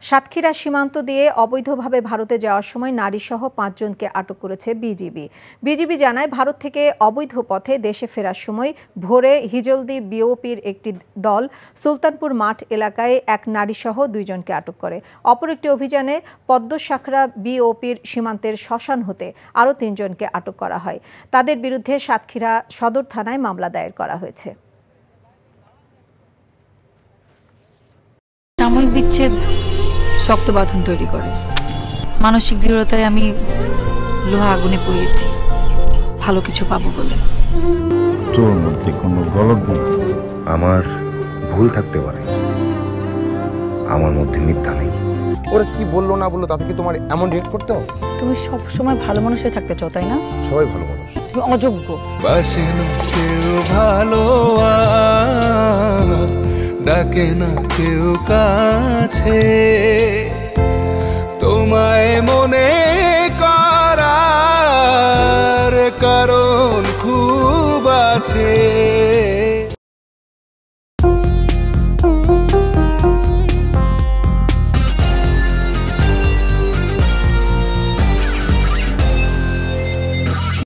সাতক্ষীরা সীমান্ত দিয়ে অবৈধভাবে ভারতে যাওয়ার সময় নারীসহ ৫ জনকে আটক করেছে বিজিবি। বিজিবি জানায়, ভারত থেকে অবৈধ পথে দেশে ফেরার সময় ভোরে হিজলদি বিওপির একটি দল সুলতানপুর মাঠ এলাকায় এক নারীসহ ২ জনকে আটক করে। অপর একটি অভিযানে পদ্মশাখরা বিওপির সীমান্তের শ্মশান হতে আরও ৩ জনকে আটক করা হয়। তাদের বিরুদ্ধে সাতক্ষীরা সদর থানায় মামলা দায়ের করা হয়েছে। সাময়িক বিচ্ছেদ শক্ত বাঁধন তৈরি করে। মানসিক দৃঢ়তায় আমি লোহা আগুনে পুড়িয়েছি ভালো কিছু পাবো বলে। তোর মধ্যে কোনো গলত নেই। আমার ভুল থাকতে পারে, আমার মধ্যে মিথ্যা নেই। ওরা কি বললো না বললো তাতে কি তোমার এমন রিয়েক্ট করতে হবে? তুমি সব সময় ভালো মানুষ হয়ে থাকতে চাও, তাই না? সবাই ভালো মানুষ, তুমি অযোগ্য। বাসে না কেউ ভালো, ডাকে না কেউ কাছে, তোমায় মনে করার কারণ খুব আছে।